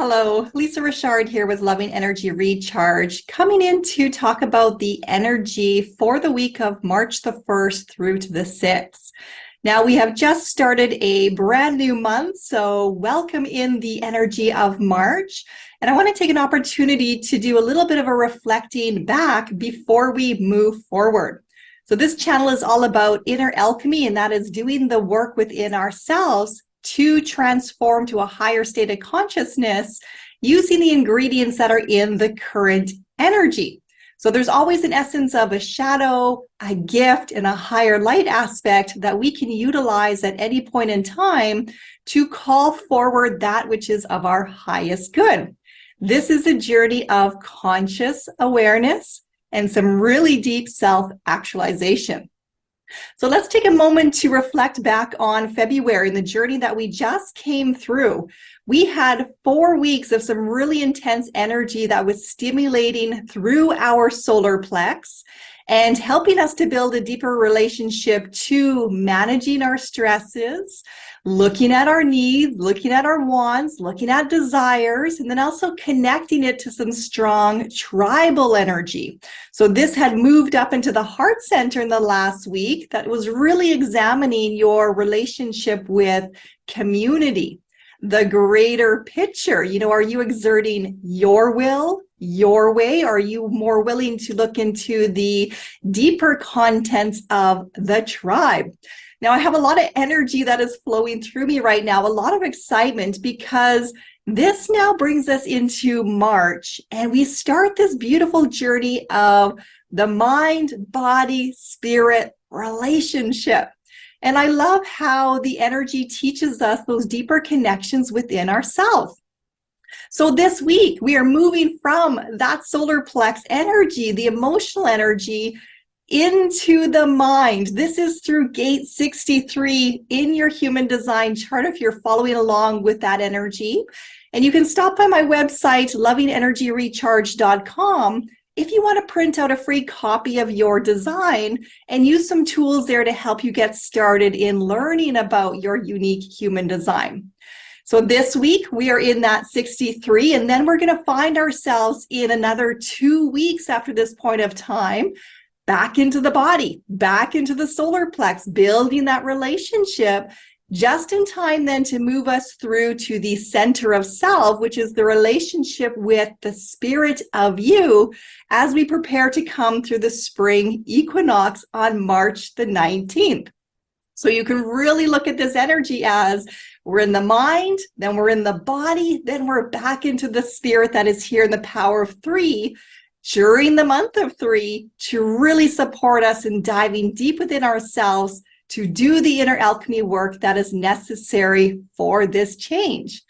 Hello, Lisa Richard here with Loving Energy Recharge, coming in to talk about the energy for the week of March the 1st through to the 6th. Now, we have just started a brand new month, so welcome in the energy of March. And I want to take an opportunity to do a little bit of a reflecting back before we move forward. So this channel is all about inner alchemy, and that is doing the work within ourselves to transform to a higher state of consciousness using the ingredients that are in the current energy. So there's always an essence of a shadow, a gift, and a higher light aspect that we can utilize at any point in time to call forward that which is of our highest good. This is a journey of conscious awareness and some really deep self-actualization. So let's take a moment to reflect back on February and the journey that we just came through. We had 4 weeks of some really intense energy that was stimulating through our solar plex and helping us to build a deeper relationship to managing our stresses, looking at our needs, looking at our wants, looking at desires, and then also connecting it to some strong tribal energy. So this had moved up into the heart center in the last week that was really examining your relationship with community, the greater picture. Are you exerting your will, your way? Are you more willing to look into the deeper contents of the tribe? Now, I have a lot of energy that is flowing through me right now, a lot of excitement, because this now brings us into March, and we start this beautiful journey of the mind, body, spirit relationship. And I love how the energy teaches us those deeper connections within ourselves. So this week, we are moving from that solar plex energy, the emotional energy, into the mind. This is through gate 63 in your human design chart if you're following along with that energy. And you can stop by my website, lovingenergyrecharge.com, if you want to print out a free copy of your design and use some tools there to help you get started in learning about your unique human design. So this week we are in that 63, and then we're going to find ourselves in another 2 weeks after this point of time back into the body, back into the solar plex, building that relationship just in time then to move us through to the center of self, which is the relationship with the spirit of you as we prepare to come through the spring equinox on March the 19th. So you can really look at this energy as we're in the mind, then we're in the body, then we're back into the spirit that is here in the power of 3 during the month of 3 to really support us in diving deep within ourselves to do the inner alchemy work that is necessary for this change.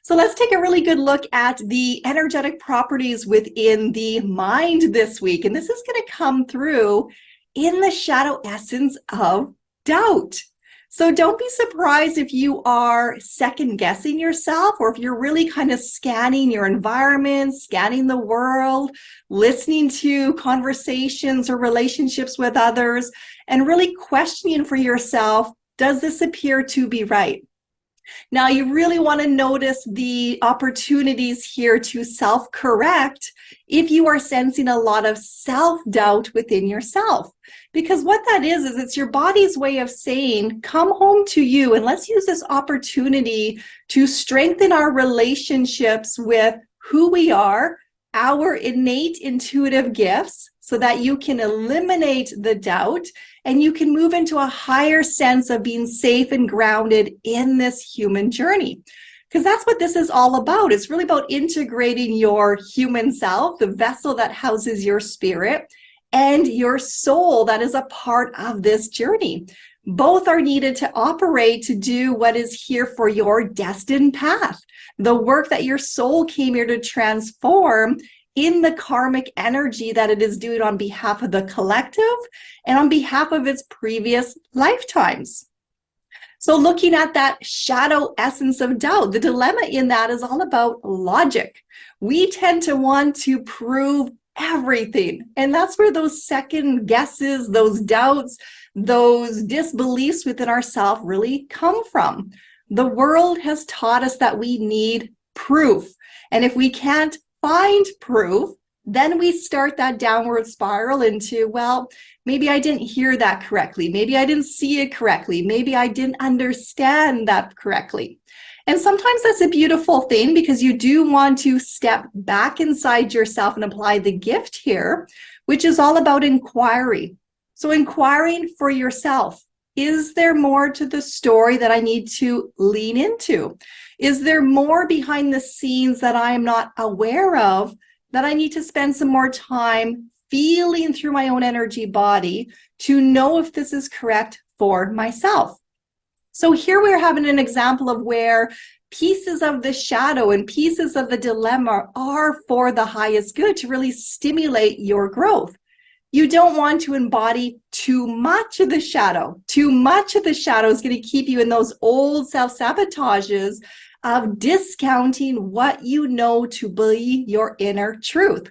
So let's take a really good look at the energetic properties within the mind this week. And this is going to come through in the shadow essence of doubt. So don't be surprised if you are second guessing yourself, or if you're really kind of scanning your environment, scanning the world, listening to conversations or relationships with others, and really questioning for yourself, does this appear to be right? Now, you really want to notice the opportunities here to self-correct if you are sensing a lot of self-doubt within yourself. Because what that is it's your body's way of saying, come home to you, and let's use this opportunity to strengthen our relationships with who we are, our innate intuitive gifts, so that you can eliminate the doubt and you can move into a higher sense of being safe and grounded in this human journey. Because that's what this is all about. It's really about integrating your human self, the vessel that houses your spirit, and your soul that is a part of this journey. Both are needed to operate to do what is here for your destined path, the work that your soul came here to transform in the karmic energy that it is doing on behalf of the collective and on behalf of its previous lifetimes. So looking at that shadow essence of doubt, the dilemma in that is all about logic. We tend to want to prove everything. And that's where those second guesses, those doubts, those disbeliefs within ourselves really come from. The world has taught us that we need proof. And if we can't find proof, then we start that downward spiral into, well, maybe I didn't hear that correctly. Maybe I didn't see it correctly. Maybe I didn't understand that correctly. And sometimes that's a beautiful thing, because you do want to step back inside yourself and apply the gift here, which is all about inquiry. So inquiring for yourself. Is there more to the story that I need to lean into? Is there more behind the scenes that I'm not aware of that I need to spend some more time feeling through my own energy body to know if this is correct for myself? So here we're having an example of where pieces of the shadow and pieces of the dilemma are for the highest good, to really stimulate your growth. You don't want to embody too much of the shadow. Too much of the shadow is going to keep you in those old self-sabotages of discounting what you know to be your inner truth.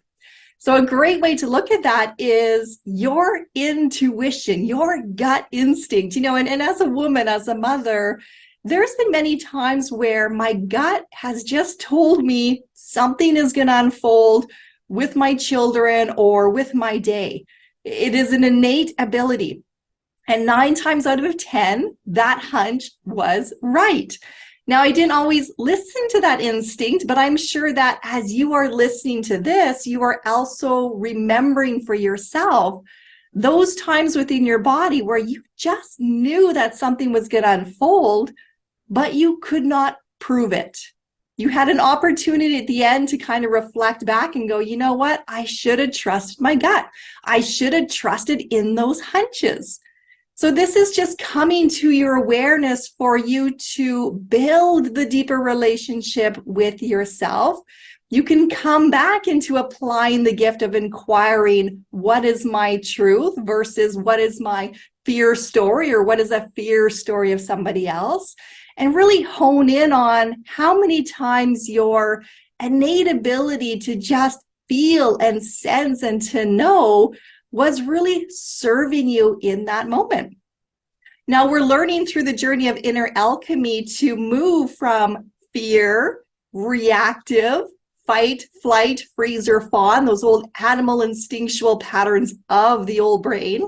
So a great way to look at that is your intuition, your gut instinct. And as a woman, as a mother, there's been many times where my gut has just told me something is going to unfold with my children or with my day. It is an innate ability. And 9 times out of 10, that hunch was right. Now, I didn't always listen to that instinct, but I'm sure that as you are listening to this, you are also remembering for yourself those times within your body where you just knew that something was going to unfold, but you could not prove it. You had an opportunity at the end to kind of reflect back and go, you know what? I should have trusted my gut. I should have trusted in those hunches. So this is just coming to your awareness for you to build the deeper relationship with yourself. You can come back into applying the gift of inquiring, what is my truth versus what is my fear story, or what is a fear story of somebody else, and really hone in on how many times your innate ability to just feel and sense and to know was really serving you in that moment. Now, we're learning through the journey of inner alchemy to move from fear, reactive, fight, flight, freeze, or fawn, those old animal instinctual patterns of the old brain,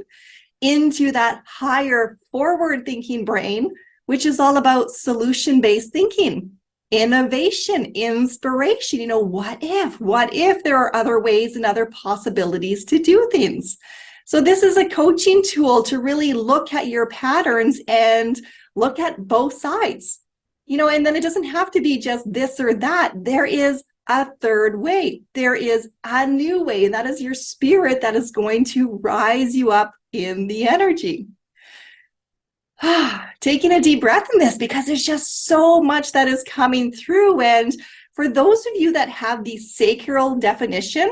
into that higher forward-thinking brain, which is all about solution-based thinking, innovation, inspiration. What if there are other ways and other possibilities to do things? So this is a coaching tool to really look at your patterns and look at both sides. And then it doesn't have to be just this or that. There is a third way. There is a new way, and that is your spirit that is going to rise you up in the energy. Taking a deep breath in this, because there's just so much that is coming through. And for those of you that have the sacral definition,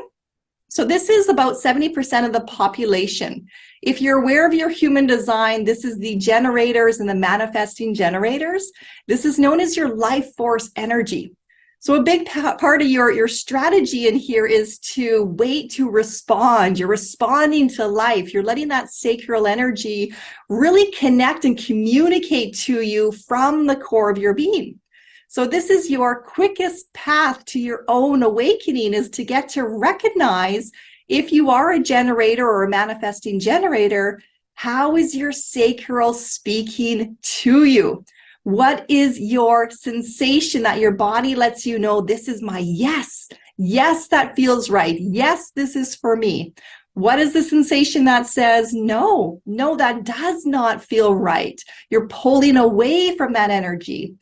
so this is about 70% of the population. If you're aware of your human design, this is the generators and the manifesting generators. This is known as your life force energy. So a big part of your strategy in here is to wait to respond. You're responding to life. You're letting that sacral energy really connect and communicate to you from the core of your being. So this is your quickest path to your own awakening, is to get to recognize if you are a generator or a manifesting generator, how is your sacral speaking to you? What is your sensation that your body lets you know, this is my yes. Yes, that feels right. Yes, this is for me. What is the sensation that says, no, that does not feel right? You're pulling away from that energy.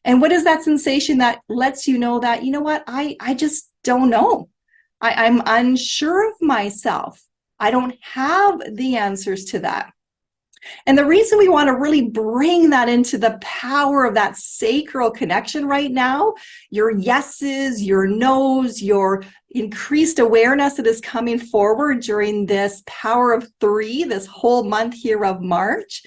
And what is that sensation that lets you know that, I just don't know. I'm unsure of myself. I don't have the answers to that. And the reason we want to really bring that into the power of that sacral connection right now, your yeses, your nos, your increased awareness that is coming forward during this power of 3, this whole month here of March,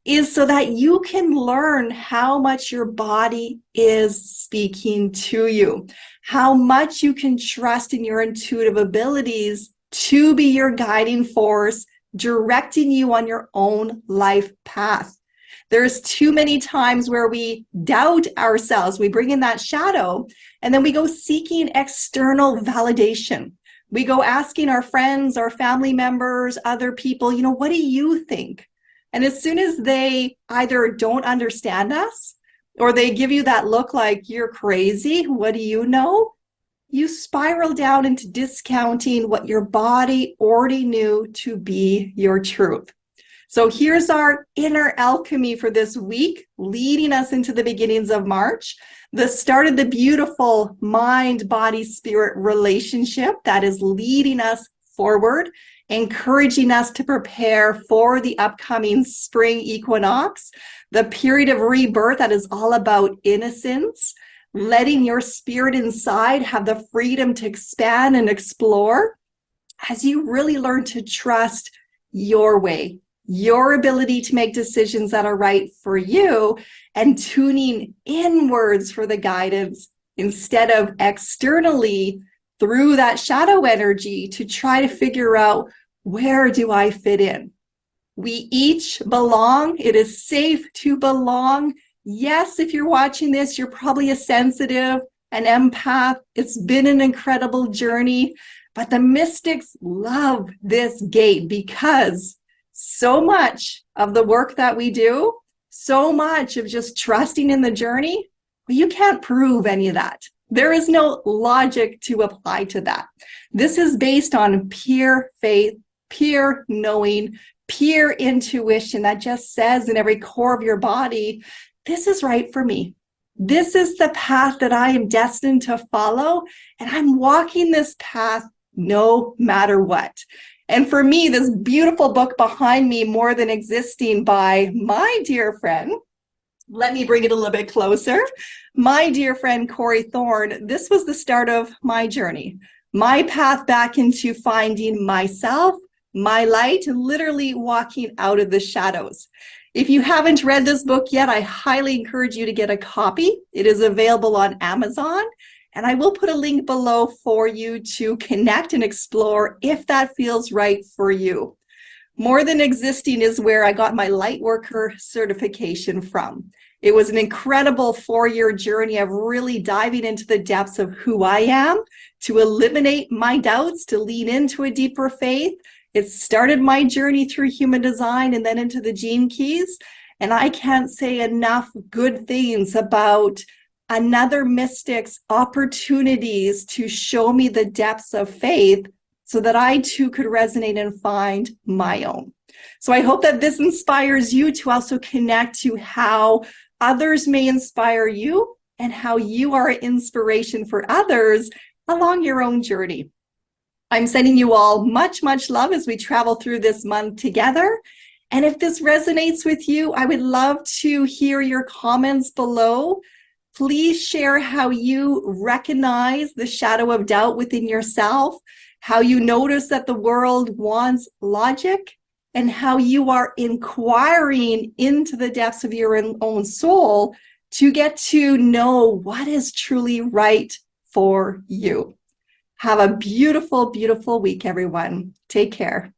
is so that you can learn how much your body is speaking to you, how much you can trust in your intuitive abilities to be your guiding force, directing you on your own life path. There's too many times where we doubt ourselves. We bring in that shadow, and then we go seeking external validation. We go asking our friends, our family members, other people, what do you think? And as soon as they either don't understand us, or they give you that look like you're crazy, what do you know? You spiral down into discounting what your body already knew to be your truth. So here's our inner alchemy for this week, leading us into the beginnings of March, the start of the beautiful mind-body-spirit relationship that is leading us forward, encouraging us to prepare for the upcoming spring equinox, the period of rebirth that is all about innocence, letting your spirit inside have the freedom to expand and explore as you really learn to trust your way, your ability to make decisions that are right for you, and tuning inwards for the guidance instead of externally through that shadow energy to try to figure out, where do I fit in? We each belong. It is safe to belong. Yes, if you're watching this, you're probably a sensitive, an empath. It's been an incredible journey, but the mystics love this gate because so much of the work that we do, so much of just trusting in the journey, well, you can't prove any of that. There is no logic to apply to that. This is based on pure faith, pure knowing, pure intuition that just says in every core of your body, this is right for me. This is the path that I am destined to follow, and I'm walking this path no matter what. And for me, this beautiful book behind me, More Than Existing, by my dear friend, let me bring it a little bit closer, my dear friend Corey Thorne, this was the start of my journey, my path back into finding myself, my light, and literally walking out of the shadows. If you haven't read this book yet, I highly encourage you to get a copy. It is available on Amazon, and I will put a link below for you to connect and explore if that feels right for you. More Than Existing is where I got my Lightworker certification from. It was an incredible 4-year journey of really diving into the depths of who I am, to eliminate my doubts, to lean into a deeper faith. It started my journey through human design and then into the gene keys. And I can't say enough good things about another mystic's opportunities to show me the depths of faith so that I too could resonate and find my own. So I hope that this inspires you to also connect to how others may inspire you and how you are an inspiration for others along your own journey. I'm sending you all much, much love as we travel through this month together. And if this resonates with you, I would love to hear your comments below. Please share how you recognize the shadow of doubt within yourself, how you notice that the world wants logic, and how you are inquiring into the depths of your own soul to get to know what is truly right for you. Have a beautiful, beautiful week, everyone. Take care.